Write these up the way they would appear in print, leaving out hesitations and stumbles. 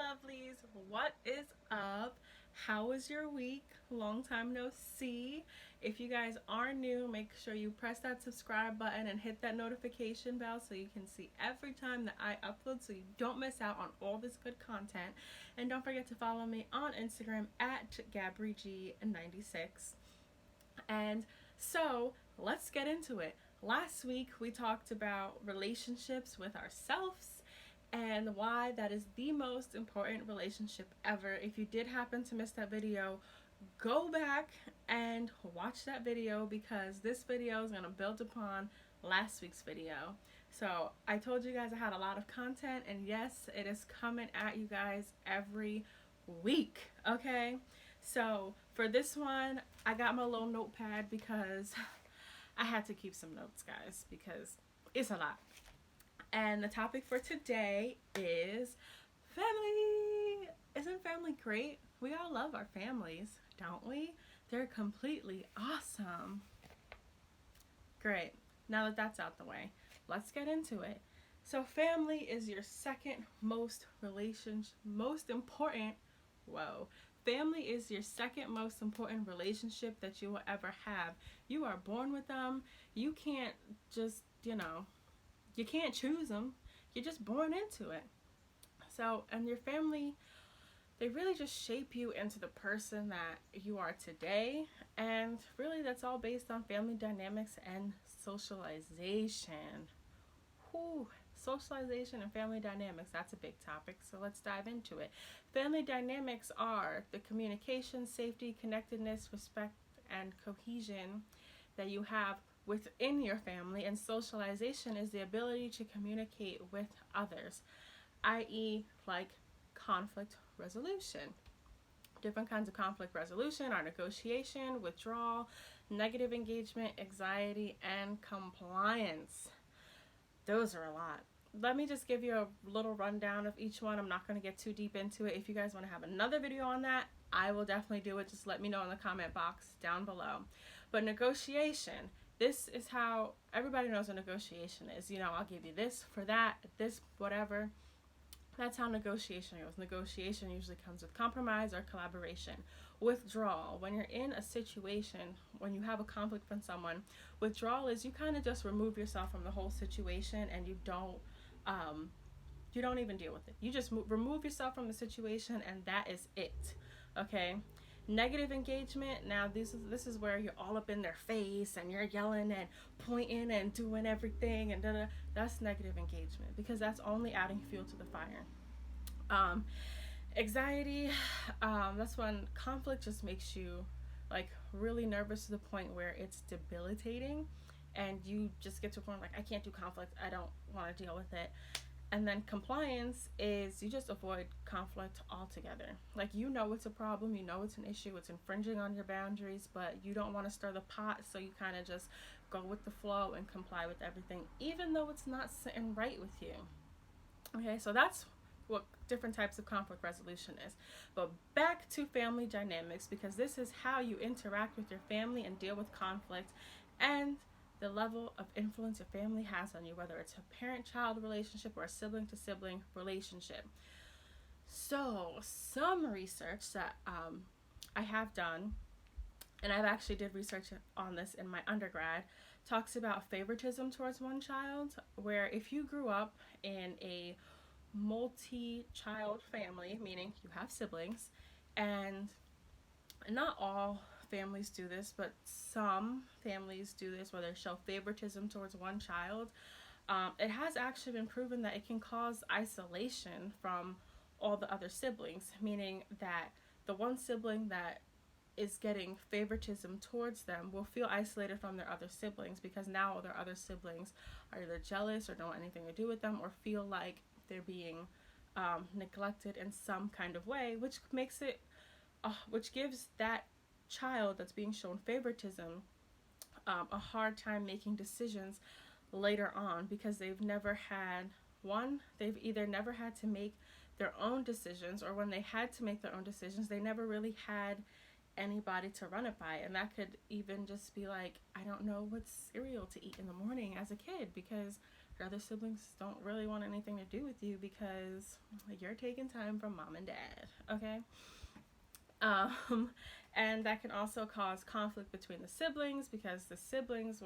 lovelies, what is up? How was your week? Long time no see. If you guys are new, make sure you press that subscribe button and hit that notification bell so you can see every time that I upload so you don't miss out on all this good content. And don't forget to follow me on Instagram at GabryG96. And so let's get into it. Last week we talked about relationships with ourselves and why that is the most important relationship ever. If you did happen to miss that video, go back and watch that video because this video is going to build upon last week's video. So I told you guys I had a lot of content, and yes, it is coming at you guys every week, okay? So for this one, I got my little notepad because I had to keep some notes, guys, because it's a lot. And the topic for today is family. Isn't family great? We all love our families, don't we? They're completely awesome. Great. Now that that's out the way, let's get into it. So family is your second most important, whoa. Family is your second most important relationship that you will ever have. You are born with them. You can't just, you can't choose them. You're just born into it. So, and your family, they really just shape you into the person that you are today. And really, that's all based on family dynamics and socialization. Whew. Socialization and family dynamics, that's a big topic, so let's dive into it. Family dynamics are the communication, safety, connectedness, respect, and cohesion that you have within your family, and socialization is the ability to communicate with others, i.e., like conflict resolution. Different kinds of conflict resolution are negotiation, withdrawal, negative engagement, anxiety, and compliance. Those are a lot. Let me just give you a little rundown of each one. I'm not going to get too deep into it. If you guys want to have another video on that, I will definitely do it. Just let me know in the comment box down below. But negotiation, this is how everybody knows what negotiation is. I'll give you this for that, this, whatever. That's how negotiation goes. Negotiation usually comes with compromise or collaboration. Withdrawal, when you're in a situation, when you have a conflict from someone, withdrawal is you kind of just remove yourself from the whole situation and you don't even deal with it. You just remove yourself from the situation and that is it. Okay. Negative engagement. Now this is where you're all up in their face and you're yelling and pointing and doing everything and da-da. That's negative engagement because that's only adding fuel to the fire. Anxiety, that's when conflict just makes you like really nervous to the point where it's debilitating and you just get to a point like I can't do conflict, I don't want to deal with it. And then compliance is you just avoid conflict altogether. Like it's a problem, it's an issue, it's infringing on your boundaries, but you don't want to stir the pot, so you kind of just go with the flow and comply with everything, even though it's not sitting right with you. Okay, so that's what different types of conflict resolution is. But back to family dynamics, because this is how you interact with your family and deal with conflict and the level of influence your family has on you, whether it's a parent-child relationship or a sibling-to-sibling relationship. So some research that I have done, and I've actually did research on this in my undergrad, talks about favoritism towards one child, where if you grew up in a multi-child family, meaning you have siblings, and not all families do this, but some families do this where they show favoritism towards one child. It has actually been proven that it can cause isolation from all the other siblings, meaning that the one sibling that is getting favoritism towards them will feel isolated from their other siblings because now their other siblings are either jealous or don't want anything to do with them or feel like they're being neglected in some kind of way, which gives that child that's being shown favoritism a hard time making decisions later on because they've either never had to make their own decisions, or when they had to make their own decisions, they never really had anybody to run it by. And that could even just be like, I don't know what cereal to eat in the morning as a kid because Your other siblings don't really want anything to do with you because you're taking time from mom and dad, okay? Um, and that can also cause conflict between the siblings because siblings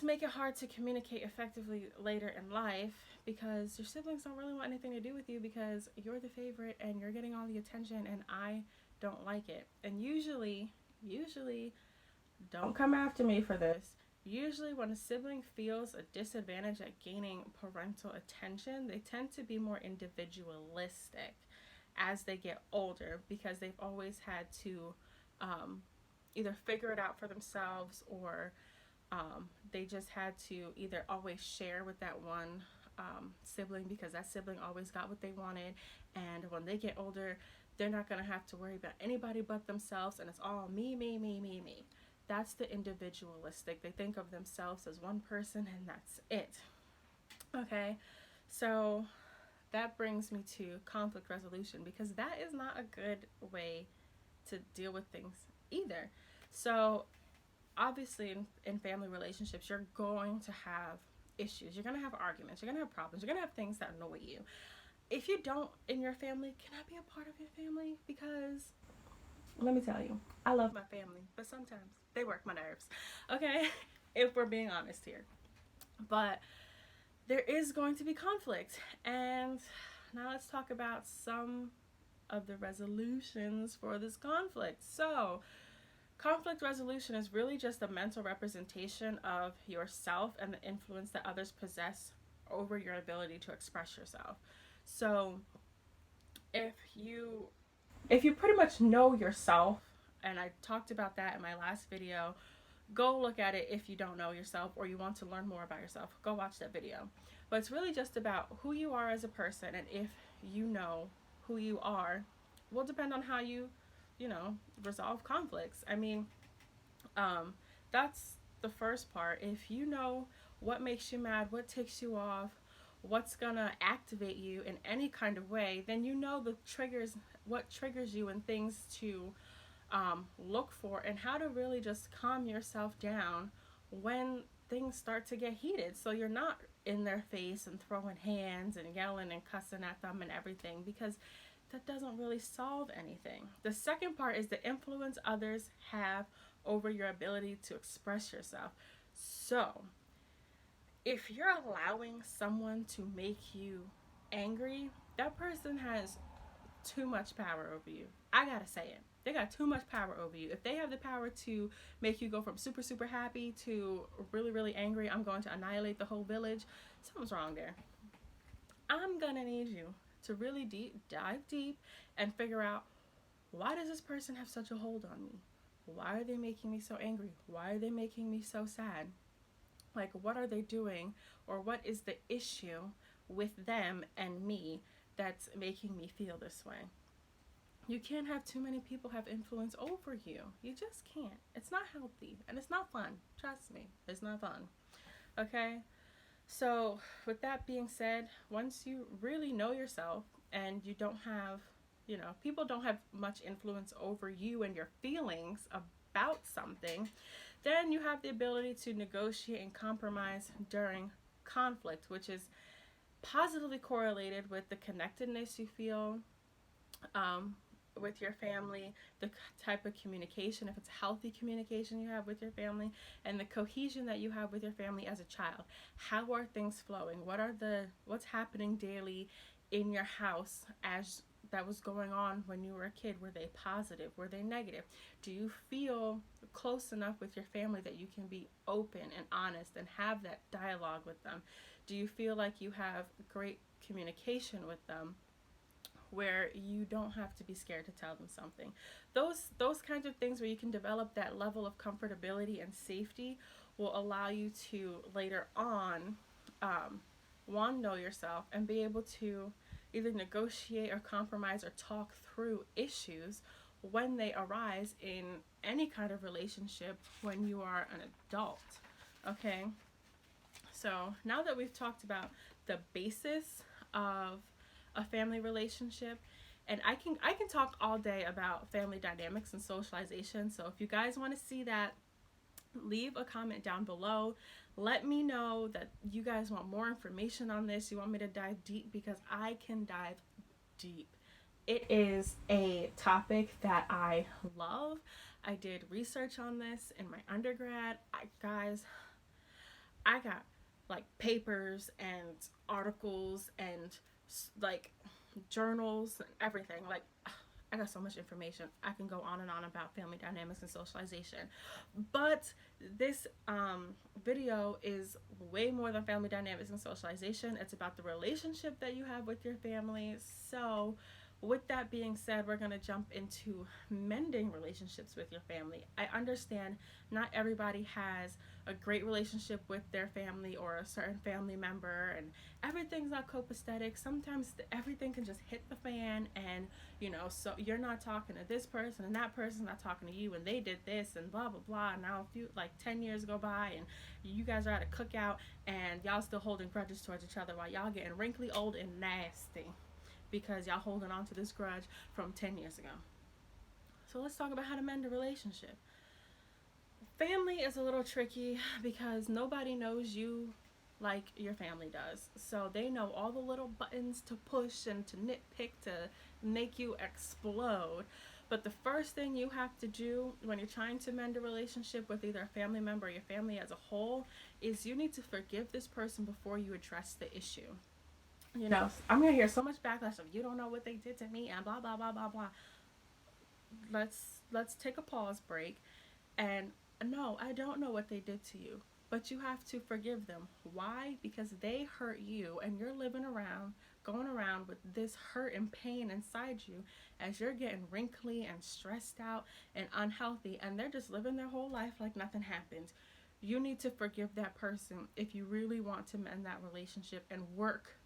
make it hard to communicate effectively later in life because your siblings don't really want anything to do with you because you're the favorite and you're getting all the attention and I don't like it. And usually, don't come after me for this. Usually, when a sibling feels a disadvantage at gaining parental attention, they tend to be more individualistic as they get older because they've always had to either figure it out for themselves or they just had to either always share with that one sibling because that sibling always got what they wanted. And when they get older, they're not going to have to worry about anybody but themselves, and it's all me, me, me, me, me. That's the individualistic. They think of themselves as one person, and that's it. Okay, so that brings me to conflict resolution because that is not a good way to deal with things either. So obviously in family relationships you're going to have issues, you're going to have arguments, you're going to have problems, you're going to have things that annoy you. If you don't in your family, can I be a part of your family? Because let me tell you, I love my family, but sometimes they work my nerves, okay? If we're being honest here. But there is going to be conflict, and now let's talk about some of the resolutions for this conflict. So conflict resolution is really just a mental representation of yourself and the influence that others possess over your ability to express yourself. So if you pretty much know yourself, and I talked about that in my last video, go look at it. If you don't know yourself or you want to learn more about yourself, go watch that video. But it's really just about who you are as a person, and if you know who you are will depend on how you know, resolve conflicts. I mean, that's the first part. If you know what makes you mad, what ticks you off, what's gonna activate you in any kind of way, then you know the triggers, what triggers you, and things to look for, and how to really just calm yourself down when things start to get heated. So you're not in their face and throwing hands and yelling and cussing at them and everything, because that doesn't really solve anything. The second part is the influence others have over your ability to express yourself. So, if you're allowing someone to make you angry, that person has too much power over you. I gotta say it. They got too much power over you. If they have the power to make you go from super, super happy to really, really angry, I'm going to annihilate the whole village, something's wrong there. I'm gonna need you to really dive deep and figure out, why does this person have such a hold on me? Why are they making me so angry? Why are they making me so sad? Like, what are they doing, or what is the issue with them and me that's making me feel this way? You can't have too many people have influence over you. You just can't. It's not healthy, and it's not fun. Trust me, it's not fun. Okay? So, with that being said, once you really know yourself and you don't have, you know, people don't have much influence over you and your feelings about something, then you have the ability to negotiate and compromise during conflict, which is positively correlated with the connectedness you feel with your family, the type of communication, if it's healthy communication you have with your family, and the cohesion that you have with your family as a child. How are things flowing? What's happening daily in your house as that was going on when you were a kid? Were they positive? Were they negative? Do you feel close enough with your family that you can be open and honest and have that dialogue with them? Do you feel like you have great communication with them, where you don't have to be scared to tell them something? Those kinds of things where you can develop that level of comfortability and safety will allow you to later on know yourself and be able to either negotiate or compromise or talk through issues when they arise in any kind of relationship when you are an adult. Okay, so now that we've talked about the basis of a family relationship, and I can talk all day about family dynamics and socialization. So if you guys want to see that, leave a comment down below. Let me know that you guys want more information on this. You want me to dive deep, because I can dive deep. It is a topic that I love. I did research on this in my undergrad. Guys, I got like papers and articles and like journals and everything. Like, I got so much information. I can go on and on about family dynamics and socialization. But this video is way more than family dynamics and socialization. It's about the relationship that you have with your family. So, with that being said, we're going to jump into mending relationships with your family. I understand not everybody has a great relationship with their family or a certain family member, and everything's not copacetic. Sometimes everything can just hit the fan, and so you're not talking to this person and that person's not talking to you, and they did this and blah blah blah, and now a few, like 10 years go by, and you guys are at a cookout and y'all still holding grudges towards each other while y'all getting wrinkly, old, and nasty because y'all holding on to this grudge from 10 years ago. So let's talk about how to mend a relationship. Family is a little tricky because nobody knows you like your family does. So they know all the little buttons to push and to nitpick to make you explode. But the first thing you have to do when you're trying to mend a relationship with either a family member or your family as a whole is you need to forgive this person before you address the issue. I'm going to hear so much backlash of, you don't know what they did to me and blah, blah, blah, blah, blah. Let's take a pause break. And no, I don't know what they did to you, but you have to forgive them. Why? Because they hurt you, and you're going around with this hurt and pain inside you as you're getting wrinkly and stressed out and unhealthy, and they're just living their whole life like nothing happened. You need to forgive that person if you really want to mend that relationship and work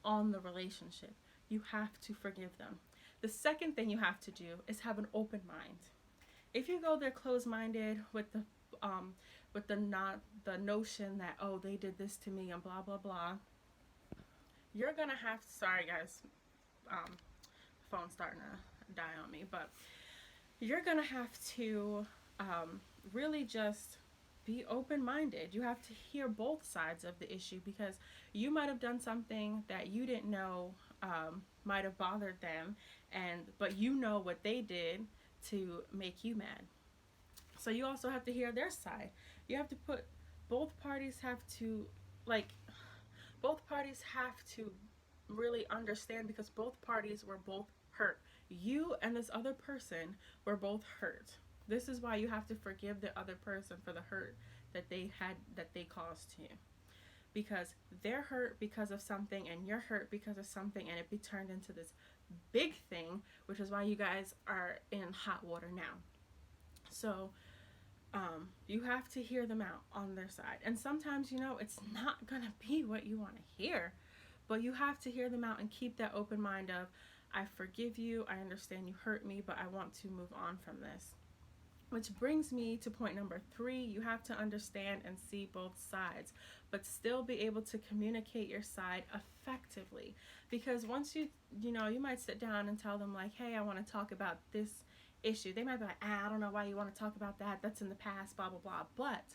on the relationship. You have to forgive them. The second thing you have to do is have an open mind. If you go there closed-minded with the notion that, oh, they did this to me and blah blah blah, you're gonna have to, sorry guys, phone's starting to die on me, but you're gonna have to really just be open-minded. You have to hear both sides of the issue, because you might have done something that you didn't know might have bothered them, but you know what they did to make you mad. So you also have to hear their side. You have to put, both parties have to really understand, because both parties were both hurt. You and this other person were both hurt. This is why you have to forgive the other person for the hurt that they caused to you, because they're hurt because of something and you're hurt because of something, and it be turned into this big thing, which is why you guys are in hot water now. So you have to hear them out on their side, and sometimes it's not gonna be what you want to hear, but you have to hear them out and keep that open mind of, I forgive you, I understand you hurt me, but I want to move on from this. Which brings me to point number 3. You have to understand and see both sides, but still be able to communicate your side effectively. Because once you might sit down and tell them like, hey, I want to talk about this issue. They might be like, I don't know why you want to talk about that. That's in the past, blah, blah, blah. But,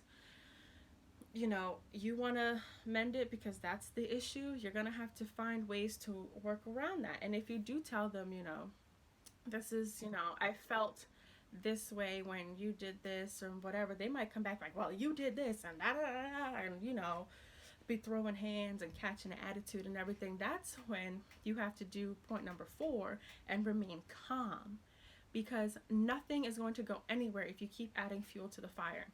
you want to mend it because that's the issue. You're going to have to find ways to work around that. And if you do tell them, this is, I felt this way when you did this or whatever, they might come back like, well, you did this and da da da, and be throwing hands and catching an attitude and everything. That's when you have to do point number 4 and remain calm, because nothing is going to go anywhere if you keep adding fuel to the fire.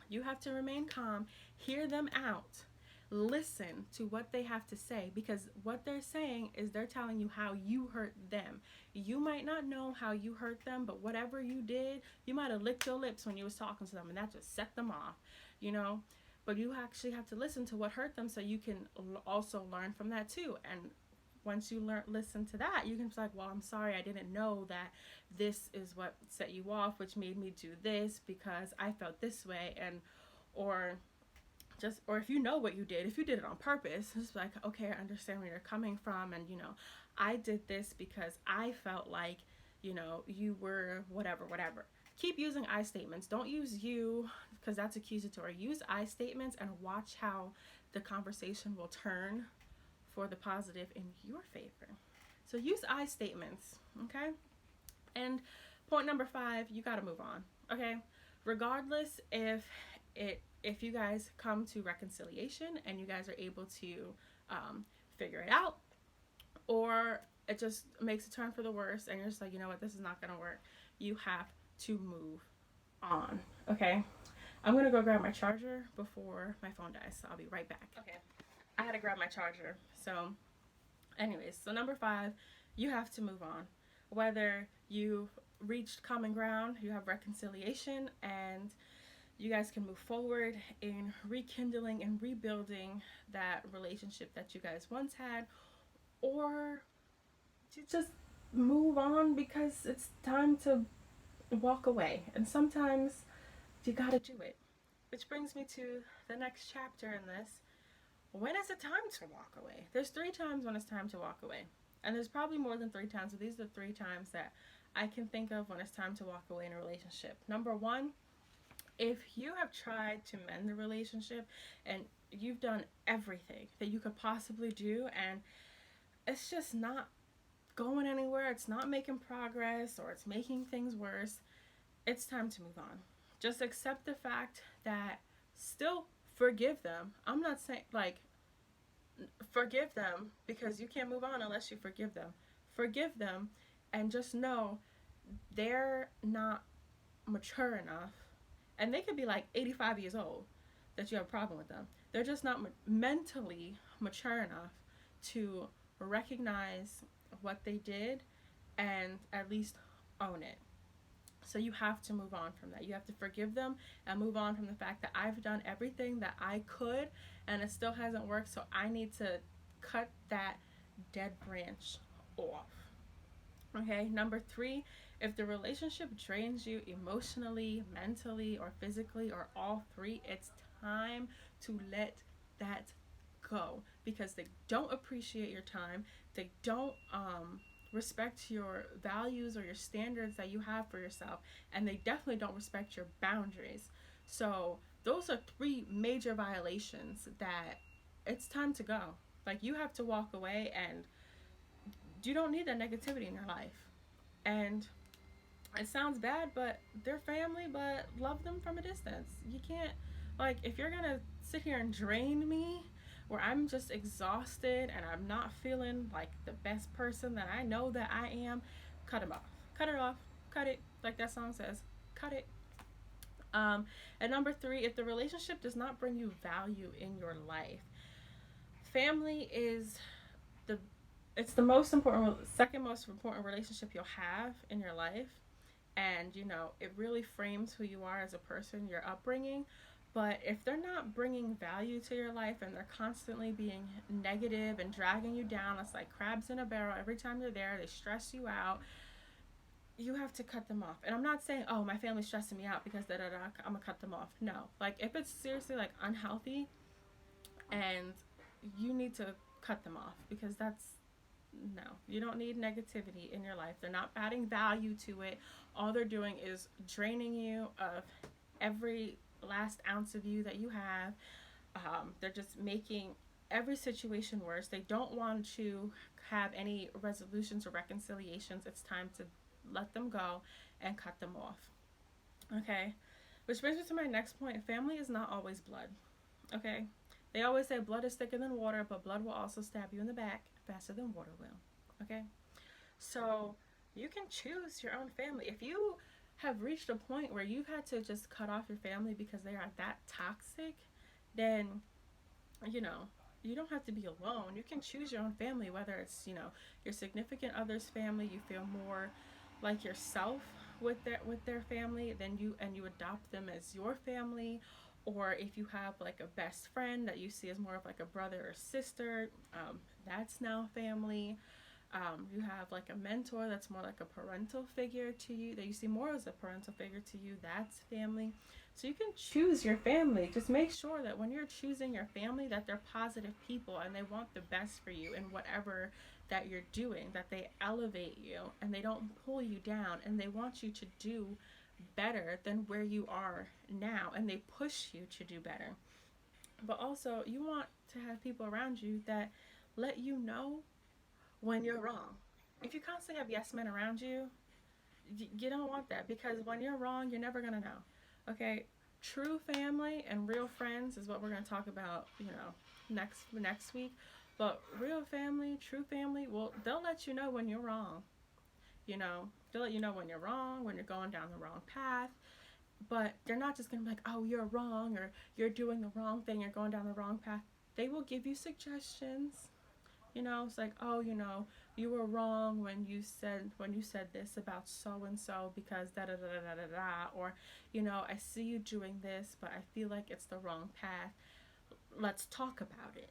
You have to remain calm, hear them out, listen to what they have to say, because what they're saying is they're telling you how you hurt them. You might not know how you hurt them, but whatever you did, you might have licked your lips when you was talking to them, and that just set them off, but you actually have to listen to what hurt them so you can also learn from that too. And once you listen to that, you can be like, well, I'm sorry, I didn't know that this is what set you off, which made me do this because I felt this way, or if you know what you did, if you did it on purpose, just like, okay, I understand where you're coming from, and I did this because I felt like you were whatever. keep using I statements. Don't use you, because that's accusatory. Use I statements and watch how the conversation will turn for the positive in your favor. So use I statements, okay? And point number 5, you got to move on, okay? Regardless if you guys come to reconciliation and you guys are able to figure it out, or it just makes a turn for the worse and you're just like, you know what, this is not gonna work, you have to move on, okay? I'm gonna go grab my charger before my phone dies, so I'll be right back. Okay, I had to grab my charger. So anyways, so number 5, you have to move on. Whether you've reached common ground, you have reconciliation, and you guys can move forward in rekindling and rebuilding that relationship that you guys once had, or you just move on because it's time to walk away. And sometimes you gotta do it. Which brings me to the next chapter in this. When is it time to walk away? There's 3 times when it's time to walk away. And there's probably more than 3 times, but these are the 3 times that I can think of when it's time to walk away in a relationship. Number 1, if you have tried to mend the relationship and you've done everything that you could possibly do and it's just not going anywhere, it's not making progress, or it's making things worse, it's time to move on. Just accept the fact that, still forgive them. I'm not saying like forgive them, because you can't move on unless you forgive them. Forgive them and just know they're not mature enough, and they could be like 85 years old, that you have a problem with them. They're just not mentally mature enough to recognize what they did and at least own it. So you have to move on from that. You have to forgive them and move on from the fact that I've done everything that I could and it still hasn't worked, so I need to cut that dead branch off. Okay, number 3, if the relationship drains you emotionally, mentally, or physically, or all 3, it's time to let that go, because they don't appreciate your time. They don't respect your values or your standards that you have for yourself, and they definitely don't respect your boundaries. So those are 3 major violations that it's time to go. Like, you have to walk away, and you don't need that negativity in your life. And it sounds bad, but they're family, but love them from a distance. You can't, like, if you're gonna sit here and drain me where I'm just exhausted and I'm not feeling like the best person that I know that I am, cut them off. Cut it off. Cut it. Like that song says, cut it. And number 3, if the relationship does not bring you value in your life, family is it's the most important, second most important relationship you'll have in your life. And, you know, it really frames who you are as a person, your upbringing. But if they're not bringing value to your life and they're constantly being negative and dragging you down, it's like crabs in a barrel. Every time you're there, they stress you out. You have to cut them off. And I'm not saying, oh, my family's stressing me out because I'm gonna cut them off. No. Like, if it's seriously like unhealthy and you need to cut them off, because that's, no, you don't need negativity in your life. They're not adding value to it. All they're doing is draining you of every last ounce of you that you have. They're just making every situation worse. They don't want to have any resolutions or reconciliations. It's time to let them go and cut them off. Okay, which brings me to my next point. Family is not always blood. Okay, they always say blood is thicker than water, but blood will also stab you in the back faster than water will. Okay, so you can choose your own family. If you have reached a point where you've had to just cut off your family because they are that toxic, then, you know, you don't have to be alone. You can choose your own family, whether it's, you know, your significant other's family. You feel more like yourself with their family, then you adopt them as your family. Or if you have like a best friend that you see as more of like a brother or sister, that's now family. You have like a mentor that's more like a parental figure to you, that you see more as a parental figure to you, that's family. So you can choose your family. Just make sure that when you're choosing your family, that they're positive people and they want the best for you in whatever that you're doing, that they elevate you and they don't pull you down, and they want you to do better than where you are now, and they push you to do better. But also, you want to have people around you that let you know when you're wrong. If you constantly have yes men around you, you don't want that, because when you're wrong, you're never gonna know. Okay, true family and real friends is what we're gonna talk about. Next week. But real family, true family, well, they'll let you know when you're wrong. They'll let you know when you're wrong, when you're going down the wrong path. But they're not just gonna be like, oh, you're wrong, or you're doing the wrong thing, you're going down the wrong path. They will give you suggestions. It's like, oh, you were wrong when you said this about so and so, because da da da da da da, or I see you doing this, but I feel like it's the wrong path. Let's talk about it.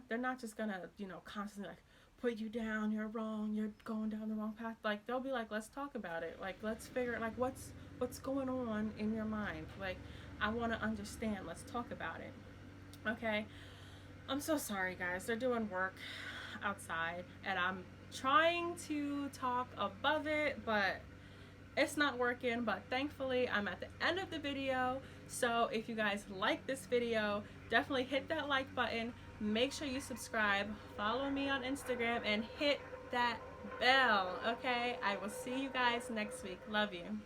They're not just gonna constantly like put you down. You're wrong. You're going down the wrong path. Like, they'll be like, let's talk about it. Like, let's figure it. Like, what's going on in your mind. Like, I want to understand. Let's talk about it. Okay. I'm so sorry, guys. They're doing work outside, and I'm trying to talk above it, but it's not working. But thankfully, I'm at the end of the video. So if you guys like this video, definitely hit that like button. Make sure you subscribe, follow me on Instagram, and hit that bell. Okay, I will see you guys next week. Love you.